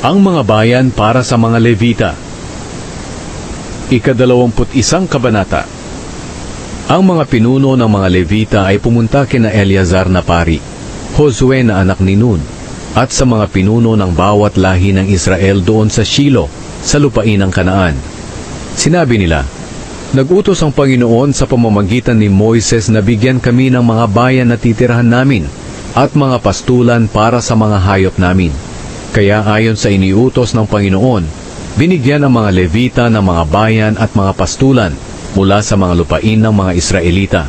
Ang mga bayan para sa mga Levita. Ika-21 kabanata. Ang mga pinuno ng mga Levita ay pumunta kina Eleazar na pari, Josue na anak ni Nun, at sa mga pinuno ng bawat lahi ng Israel doon sa Shilo, sa lupain ng Kanaan. Sinabi nila, "Nag-utos ang Panginoon sa pamamagitan ni Moises na bigyan kami ng mga bayan na titirahan namin at mga pastulan para sa mga hayop namin. Kaya ayon sa iniutos ng Panginoon, binigyan ang mga Levita ng mga bayan at mga pastulan mula sa mga lupain ng mga Israelita.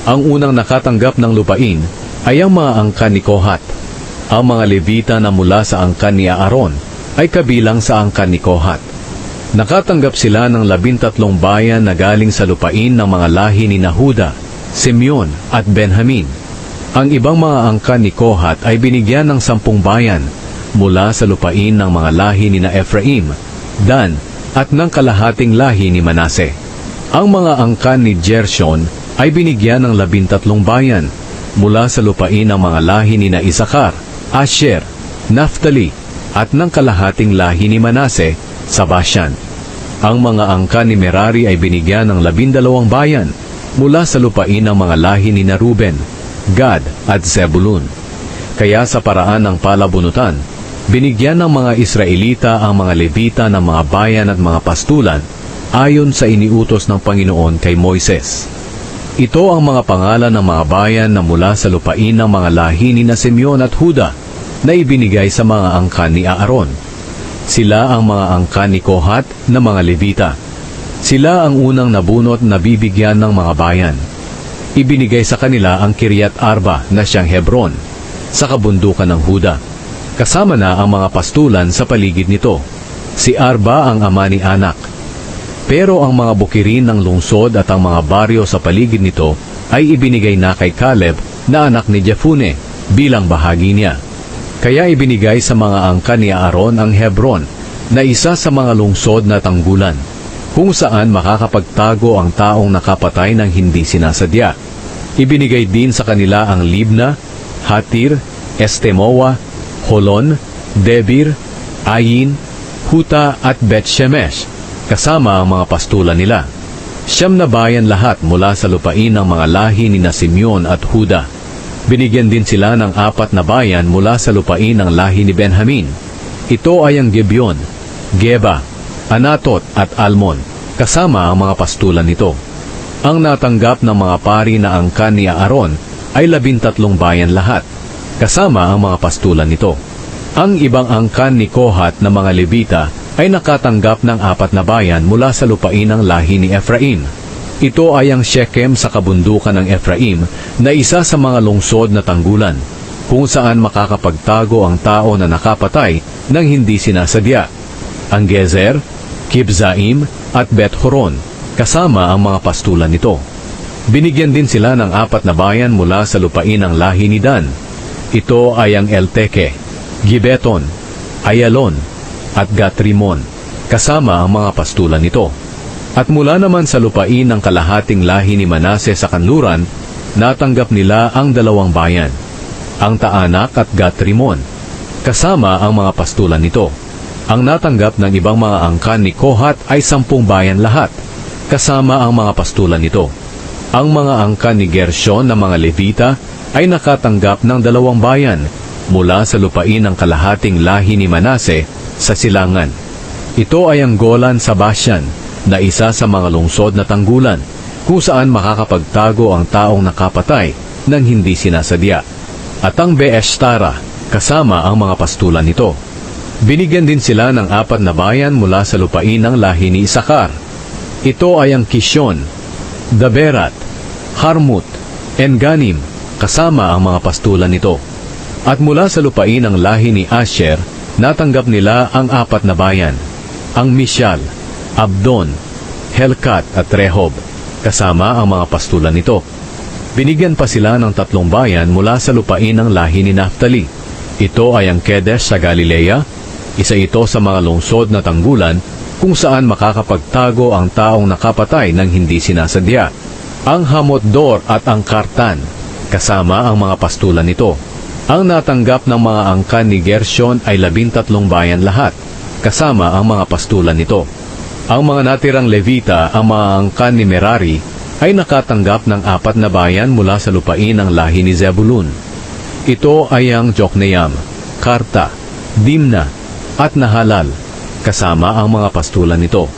Ang unang nakatanggap ng lupain ay ang mga angkan ni Kohat. Ang mga Levita na mula sa angkan ni Aaron ay kabilang sa angkan ni Kohat. Nakatanggap sila ng 13 bayan na galing sa lupain ng mga lahi ni Huda, Simeon at Benjamin. Ang ibang mga angkan ni Kohat ay binigyan ng 10 bayan mula sa lupain ng mga lahi ni Ephraim, Dan at ng kalahating lahi ni Manase. Ang mga angkan ni Gershon ay binigyan ng 13 bayan mula sa lupain ng mga lahi ni Isakar, Asher, Naphtali at ng kalahating lahi ni Manase sa Bashan. Ang mga angkan ni Merari ay binigyan ng 12 bayan mula sa lupain ng mga lahi ni Ruben, Gad at Zebulun. Kaya sa paraan ng palabunutan, binigyan ng mga Israelita ang mga Levita ng mga bayan at mga pastulan ayon sa iniutos ng Panginoon kay Moises. Ito ang mga pangalan ng mga bayan na mula sa lupain ng mga lahi ni Simeon at Huda na ibinigay sa mga angkan ni Aaron. Sila ang mga angkan ni Kohat na mga Levita. Sila ang unang nabunot na bibigyan ng mga bayan. Ibinigay sa kanila ang Kiryat Arba na siyang Hebron sa kabundukan ng Huda. Kasama na ang mga pastulan sa paligid nito. Si Arba ang ama ni Anak. Pero ang mga bukirin ng lungsod at ang mga baryo sa paligid nito ay ibinigay na kay Caleb na anak ni Jefune bilang bahagi niya. Kaya ibinigay sa mga angkan ni Aaron ang Hebron na isa sa mga lungsod na tanggulan, kung saan makakapagtago ang taong nakapatay ng hindi sinasadya. Ibinigay din sa kanila ang Libna, Hatir, Estemoa, Holon, Debir, Ayin, Huta at Bet-Shemesh, kasama ang mga pastulan nila. 9 na bayan lahat mula sa lupain ng mga lahi ni Simeon at Huda. Binigyan din sila ng 4 na bayan mula sa lupain ng lahi ni Benjamin. Ito ay ang Gibeon, Geba, Anatot at Almon, kasama ang mga pastulan nito. Ang natanggap ng mga pari na angkan ni Aaron ay 13 bayan lahat, kasama ang mga pastulan nito. Ang ibang angkan ni Kohat na mga Levita ay nakatanggap ng 4 na bayan mula sa lupain ng lahi ni Ephraim. Ito ay ang Shechem sa kabundukan ng Ephraim na isa sa mga lungsod na tanggulan, kung saan makakapagtago ang tao na nakapatay ng hindi sinasadya. Ang Gezer, Kibzaim at Bet-Horon, kasama ang mga pastulan nito. Binigyan din sila ng 4 na bayan mula sa lupain ng lahi ni Dan. Ito ay ang Elteke, Gibeton, Ayalon, at Gat-Rimon, kasama ang mga pastulan nito. At mula naman sa lupain ng kalahating lahi ni Manase sa kanluran, natanggap nila ang 2 bayan, ang Taanak at Gat-Rimon, kasama ang mga pastulan nito. Ang natanggap ng ibang mga angkan ni Kohat ay 10 bayan lahat, kasama ang mga pastulan nito. Ang mga angkan ni Gershon na mga Levita ay nakatanggap ng 2 bayan mula sa lupain ng kalahating lahi ni Manase sa silangan. Ito ay ang Golan sa Bashan, na isa sa mga lungsod na tanggulan, kung saan makakapagtago ang taong nakapatay ng hindi sinasadya. At ang Beeshtara, kasama ang mga pastulan nito. Binigyan din sila ng 4 na bayan mula sa lupain ng lahi ni Isakar. Ito ay ang Kishon, Daberat, Harmut, Enganim, kasama ang mga pastulan nito. At mula sa lupain ng lahi ni Asher, natanggap nila ang 4 na bayan, ang Mishal, Abdon, Helkat at Rehob, kasama ang mga pastulan nito. Binigyan pa sila ng 3 bayan mula sa lupain ng lahi ni Naphtali. Ito ay ang Kedesh sa Galilea, isa ito sa mga lungsod na tanggulan kung saan makakapagtago ang taong nakapatay ng hindi sinasadya. Ang Hamot-Dor at ang Kartan, kasama ang mga pastulan nito. Ang natanggap ng mga angkan ni Gershon ay 13 bayan lahat, kasama ang mga pastulan nito. Ang mga natirang Levita, ang mga angkan ni Merari, ay nakatanggap ng 4 na bayan mula sa lupain ng lahi ni Zebulun. Ito ay ang Jokneam, Karta, Dimna, at Nahalal, kasama ang mga pastulan nito.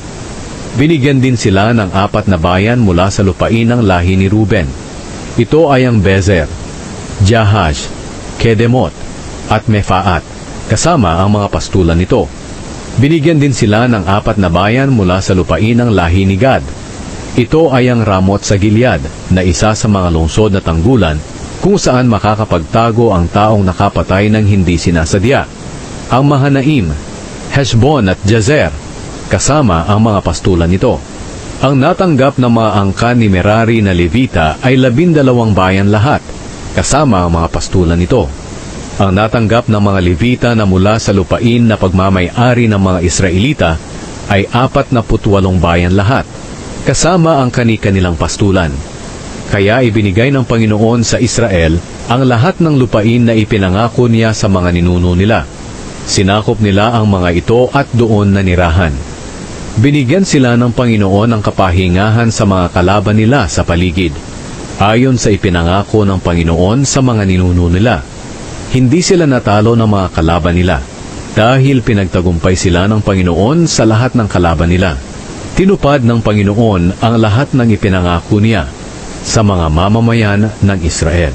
Binigyan din sila ng 4 na bayan mula sa lupain ng lahi ni Ruben. Ito ay ang Bezer, Jahaz, Kedemot, at Mefaat, kasama ang mga pastulan nito. Binigyan din sila ng 4 na bayan mula sa lupain ng lahi ni Gad. Ito ay ang Ramot sa Gilead, na isa sa mga lungsod na tanggulan kung saan makakapagtago ang taong nakapatay ng hindi sinasadya. Ang Mahanaim, Heshbon at Jazer, kasama ang mga pastulan nito. Ang natanggap ng mga angkan ni Merari na Levita ay 12 bayan lahat, kasama ang mga pastulan nito. Ang natanggap ng mga Levita na mula sa lupain na pagmamay-ari ng mga Israelita ay 48 bayan lahat, kasama ang kani-kanilang pastulan. Kaya ibinigay ng Panginoon sa Israel ang lahat ng lupain na ipinangako niya sa mga ninuno nila. Sinakop nila ang mga ito at doon nanirahan. Binigyan sila ng Panginoon ng kapahingahan sa mga kalaban nila sa paligid, ayon sa ipinangako ng Panginoon sa mga ninuno nila. Hindi sila natalo ng mga kalaban nila, dahil pinagtagumpay sila ng Panginoon sa lahat ng kalaban nila. Tinupad ng Panginoon ang lahat ng ipinangako niya sa mga mamamayan ng Israel.